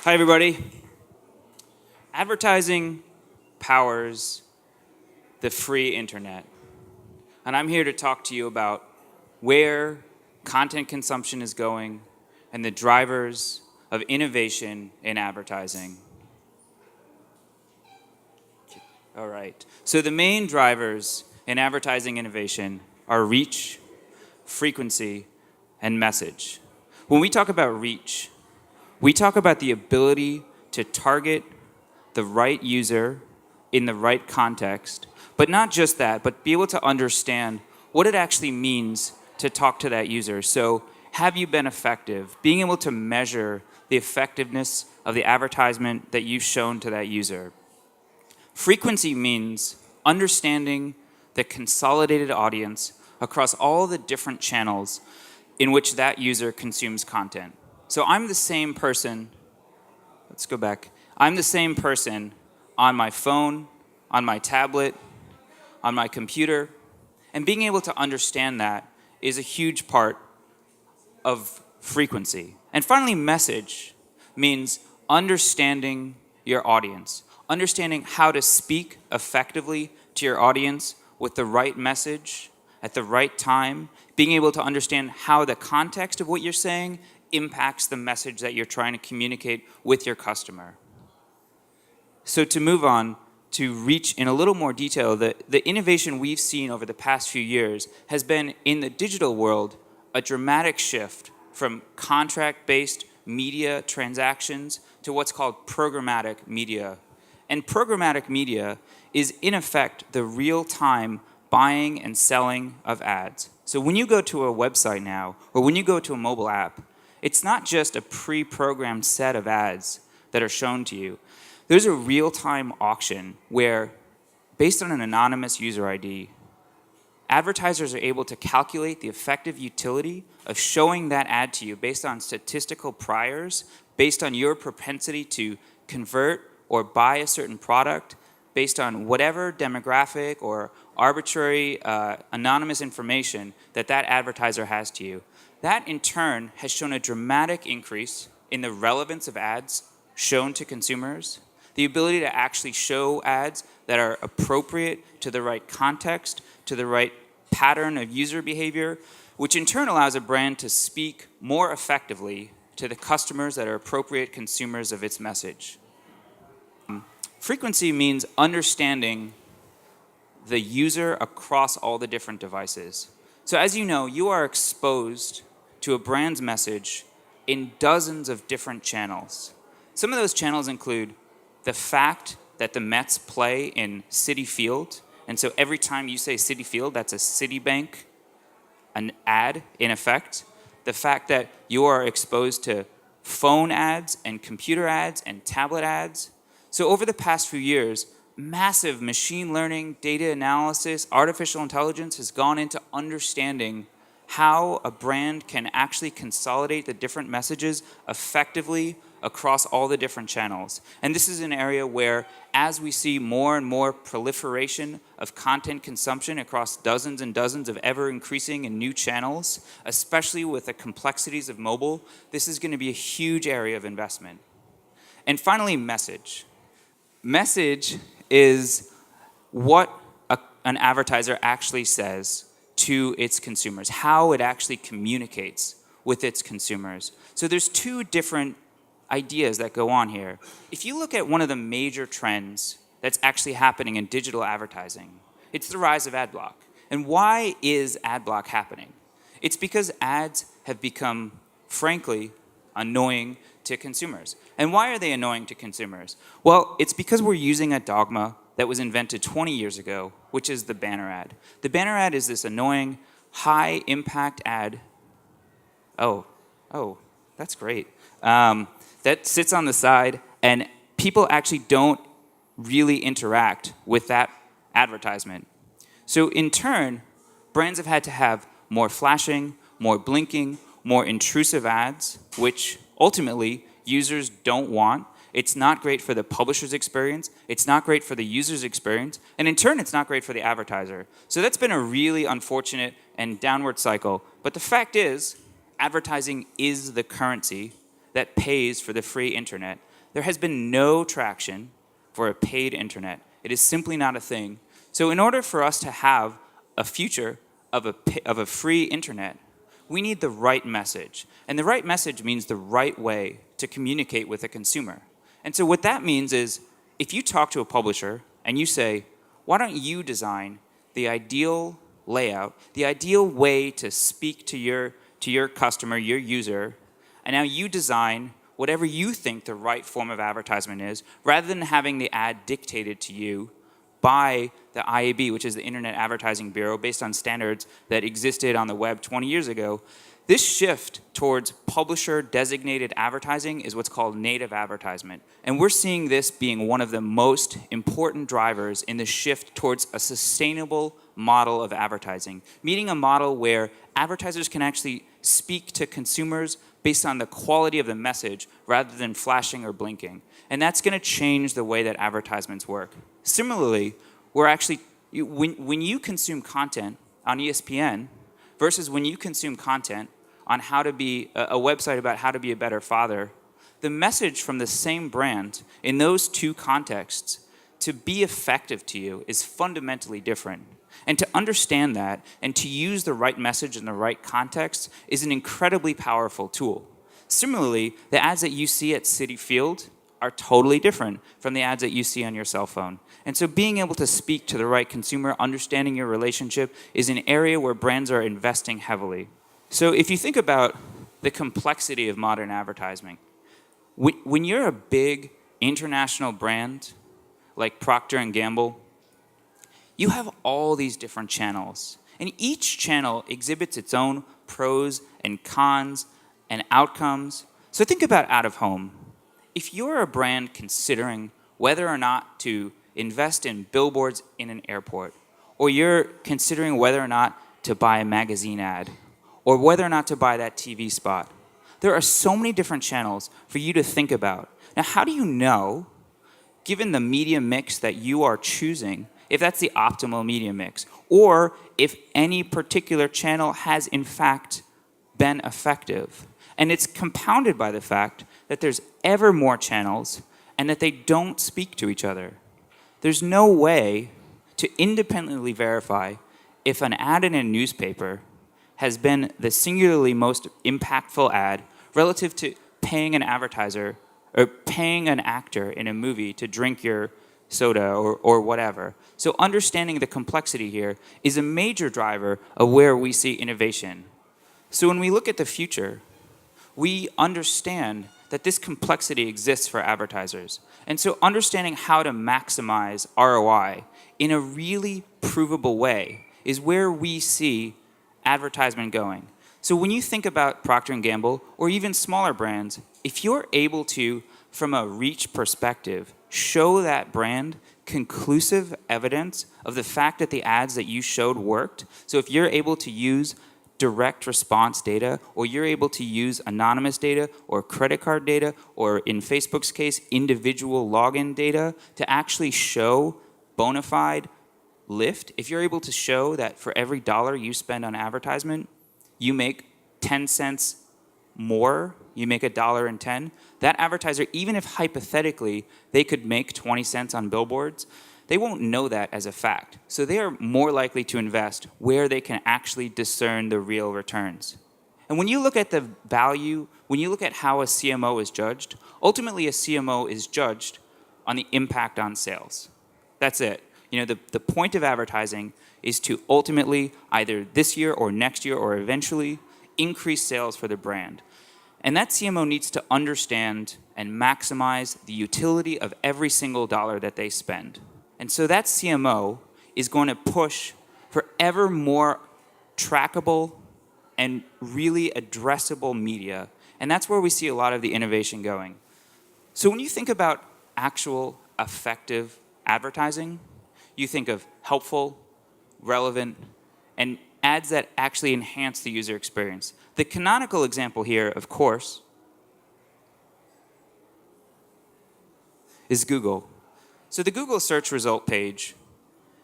Hi, everybody. Advertising powers the free internet. And I'm here to talk to you about where content consumption is going and the drivers of innovation in advertising. All right. So the main drivers in advertising innovation are reach, frequency, and message. When we talk about reach, we talk about the ability to target the right user in the right context, but not just that, but be able to understand what it actually means to talk to that user. So have you been effective? Being able to measure the effectiveness of the advertisement that you've shown to that user. Frequency means understanding the consolidated audience across all the different channels in which that user consumes content. So I'm the same person, let's go back. I'm the same person on my phone, on my tablet, on my computer, and being able to understand that is a huge part of frequency. And finally, message means understanding your audience, understanding how to speak effectively to your audience with the right message at the right time, being able to understand how the context of what you're saying impacts the message that you're trying to communicate with your customer. So to move on to reach in a little more detail, the innovation we've seen over the past few years has been in the digital world a dramatic shift from contract-based media transactions to what's called programmatic media. And programmatic media is in effect the real-time buying and selling of ads. So when you go to a website now, or when you go to a mobile app, it's not just a pre-programmed set of ads that are shown to you. There's a real-time auction where, based on an anonymous user ID, advertisers are able to calculate the effective utility of showing that ad to you based on statistical priors, based on your propensity to convert or buy a certain product, based on whatever demographic or arbitrary anonymous information that advertiser has to you. That, in turn, has shown a dramatic increase in the relevance of ads shown to consumers, the ability to actually show ads that are appropriate to the right context, to the right pattern of user behavior, which in turn allows a brand to speak more effectively to the customers that are appropriate consumers of its message. Frequency means understanding the user across all the different devices. So as you know, you are exposed to a brand's message in dozens of different channels. Some of those channels include the fact that the Mets play in Citi Field, and so every time you say Citi Field, that's a Citibank, an ad in effect. The fact that you are exposed to phone ads and computer ads and tablet ads. So over the past few years, massive machine learning, data analysis, artificial intelligence has gone into understanding how a brand can actually consolidate the different messages effectively across all the different channels. And this is an area where, as we see more and more proliferation of content consumption across dozens and dozens of ever-increasing and new channels, especially with the complexities of mobile, this is going to be a huge area of investment. And finally, message. Message is what an advertiser actually says to its consumers, how it actually communicates with its consumers. So there's two different ideas that go on here. If you look at one of the major trends that's actually happening in digital advertising, it's the rise of ad block. And why is ad block happening? It's because ads have become, frankly, annoying to consumers. And why are they annoying to consumers? Well, it's because we're using a dogma that was invented 20 years ago, which is the banner ad. The banner ad is this annoying, high-impact ad. Oh, that's great. That sits on the side, and people actually don't really interact with that advertisement. So in turn, brands have had to have more flashing, more blinking, more intrusive ads, which ultimately users don't want. It's not great for the publisher's experience. It's not great for the user's experience. And in turn, it's not great for the advertiser. So that's been a really unfortunate and downward cycle. But the fact is, advertising is the currency that pays for the free internet. there has been no traction for a paid internet. It is simply not a thing. So in order for us to have a future of a free internet, we need the right message. And the right message means the right way to communicate with a consumer. And so what that means is, if you talk to a publisher and you say, why don't you design the ideal layout, the ideal way to speak to your customer, your user, and now you design whatever you think the right form of advertisement is, rather than having the ad dictated to you by the IAB, which is the Internet Advertising Bureau, based on standards that existed on the web 20 years ago. This shift towards publisher-designated advertising is what's called native advertisement. And we're seeing this being one of the most important drivers in the shift towards a sustainable model of advertising, meaning a model where advertisers can actually speak to consumers based on the quality of the message rather than flashing or blinking. And that's going to change the way that advertisements work. Similarly, when you consume content on ESPN versus when you consume content on how to be a website about how to be a better father, the message from the same brand in those two contexts to be effective to you is fundamentally different. And to understand that and to use the right message in the right context is an incredibly powerful tool. Similarly, the ads that you see at Citi Field are totally different from the ads that you see on your cell phone. And so being able to speak to the right consumer, understanding your relationship, is an area where brands are investing heavily. So if you think about the complexity of modern advertising, when you're a big international brand like Procter & Gamble, you have all these different channels. And each channel exhibits its own pros and cons and outcomes. So think about out of home. If you're a brand considering whether or not to invest in billboards in an airport, or you're considering whether or not to buy a magazine ad, or whether or not to buy that TV spot, there are so many different channels for you to think about. Now, how do you know, given the media mix that you are choosing, if that's the optimal media mix, or if any particular channel has in fact been effective? And it's compounded by the fact that there's ever more channels and that they don't speak to each other. There's no way to independently verify if an ad in a newspaper has been the singularly most impactful ad relative to paying an advertiser or paying an actor in a movie to drink your soda or whatever. So understanding the complexity here is a major driver of where we see innovation. So when we look at the future, we understand that this complexity exists for advertisers. And so understanding how to maximize ROI in a really provable way is where we see advertisement going. So when you think about Procter & Gamble or even smaller brands, if you're able to, from a reach perspective, show that brand conclusive evidence of the fact that the ads that you showed worked, so if you're able to use direct response data, or you're able to use anonymous data or credit card data, or in Facebook's case, individual login data to actually show bona fide lift, if you're able to show that for every dollar you spend on advertisement, you make 10 cents more, you make $1.10, that advertiser, even if hypothetically they could make 20 cents on billboards, they won't know that as a fact. So they are more likely to invest where they can actually discern the real returns. And when you look at the value, when you look at how a CMO is judged, ultimately a CMO is judged on the impact on sales. That's it. The point of advertising is to ultimately, either this year or next year or eventually, increase sales for the brand. And that CMO needs to understand and maximize the utility of every single dollar that they spend. And so that CMO is going to push for ever more trackable and really addressable media. And that's where we see a lot of the innovation going. So when you think about actual effective advertising, you think of helpful, relevant, and ads that actually enhance the user experience. The canonical example here, of course, is Google. So the Google search result page,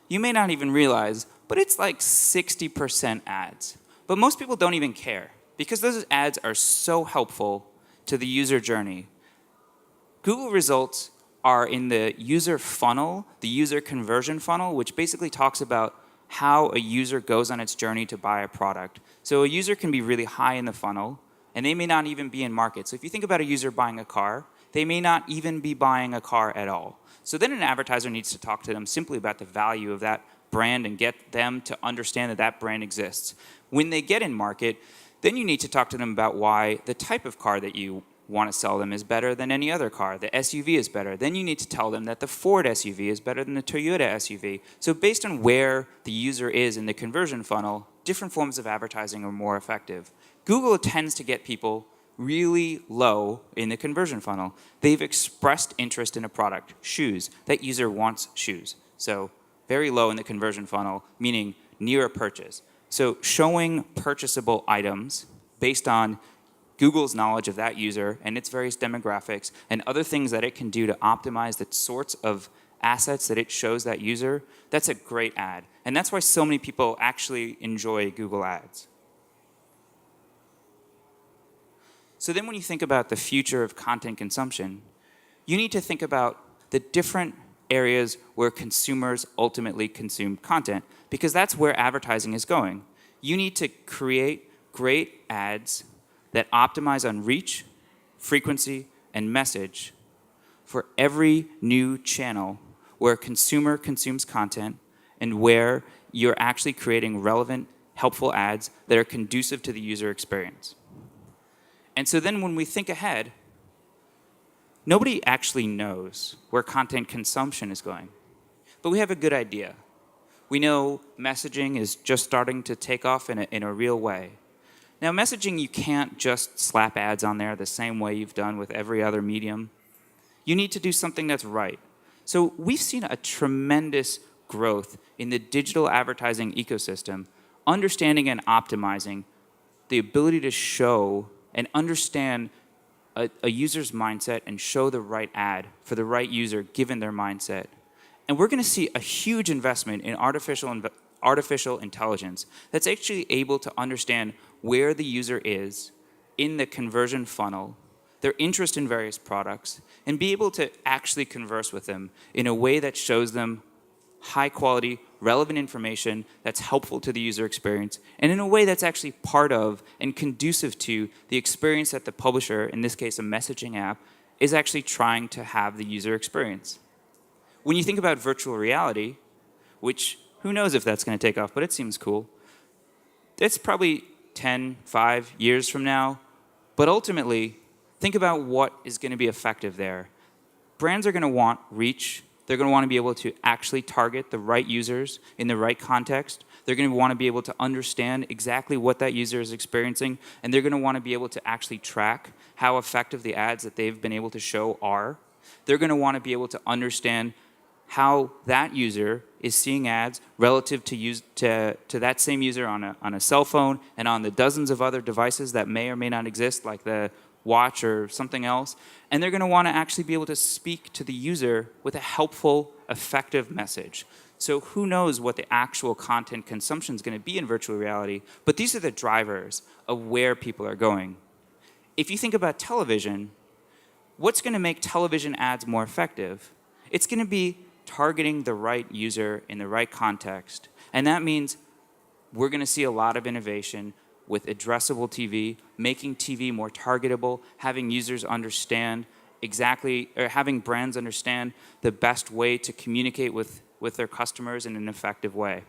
you may not even realize, but it's like 60% ads. But most people don't even care because those ads are so helpful to the user journey. Google results are in the user funnel, the user conversion funnel, which basically talks about how a user goes on its journey to buy a product. So a user can be really high in the funnel, and they may not even be in market. So if you think about a user buying a car, they may not even be buying a car at all. So then an advertiser needs to talk to them simply about the value of that brand and get them to understand that that brand exists. When they get in market, then you need to talk to them about why the type of car that you want to sell them is better than any other car. The SUV is better. Then you need to tell them that the Ford SUV is better than the Toyota SUV. So based on where the user is in the conversion funnel, different forms of advertising are more effective. Google tends to get people really low in the conversion funnel. They've expressed interest in a product, shoes. That user wants shoes. So very low in the conversion funnel, meaning near a purchase. So showing purchasable items based on Google's knowledge of that user and its various demographics and other things that it can do to optimize the sorts of assets that it shows that user, that's a great ad. And that's why so many people actually enjoy Google Ads. So then when you think about the future of content consumption, you need to think about the different areas where consumers ultimately consume content, because that's where advertising is going. You need to create great ads that optimize on reach, frequency, and message for every new channel where a consumer consumes content and where you're actually creating relevant, helpful ads that are conducive to the user experience. And so then when we think ahead, nobody actually knows where content consumption is going, but we have a good idea. We know messaging is just starting to take off in a real way. Now, messaging, you can't just slap ads on there the same way you've done with every other medium. You need to do something that's right. So we've seen a tremendous growth in the digital advertising ecosystem, understanding and optimizing the ability to show and understand a user's mindset and show the right ad for the right user given their mindset. And we're going to see a huge investment in artificial intelligence that's actually able to understand where the user is in the conversion funnel, their interest in various products, and be able to actually converse with them in a way that shows them high quality, relevant information that's helpful to the user experience, and in a way that's actually part of and conducive to the experience that the publisher, in this case a messaging app, is actually trying to have the user experience. When you think about virtual reality, which who knows if that's going to take off, but it seems cool, it's probably 10, 5 years from now, but ultimately, think about what is going to be effective there. Brands are going to want reach. They're going to want to be able to actually target the right users in the right context. They're going to want to be able to understand exactly what that user is experiencing, and they're going to want to be able to actually track how effective the ads that they've been able to show are. They're going to want to be able to understand how that user is seeing ads relative to that same user on a cell phone and on the dozens of other devices that may or may not exist, like the watch or something else. And they're going to want to actually be able to speak to the user with a helpful, effective message. So who knows what the actual content consumption is going to be in virtual reality, but these are the drivers of where people are going. If you think about television, what's going to make television ads more effective? It's going to be targeting the right user in the right context. And that means we're going to see a lot of innovation with addressable TV, making TV more targetable, having users understand exactly, or having brands understand the best way to communicate with their customers in an effective way.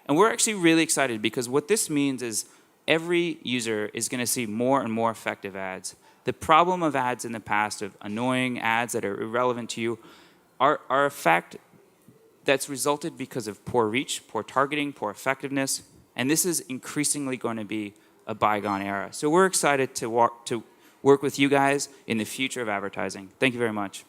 And we're actually really excited because what this means is every user is going to see more and more effective ads. The problem of ads in the past, of annoying ads that are irrelevant to you, are a fact that's resulted because of poor reach, poor targeting, poor effectiveness, and this is increasingly going to be a bygone era. So we're excited to work with you guys in the future of advertising. Thank you very much.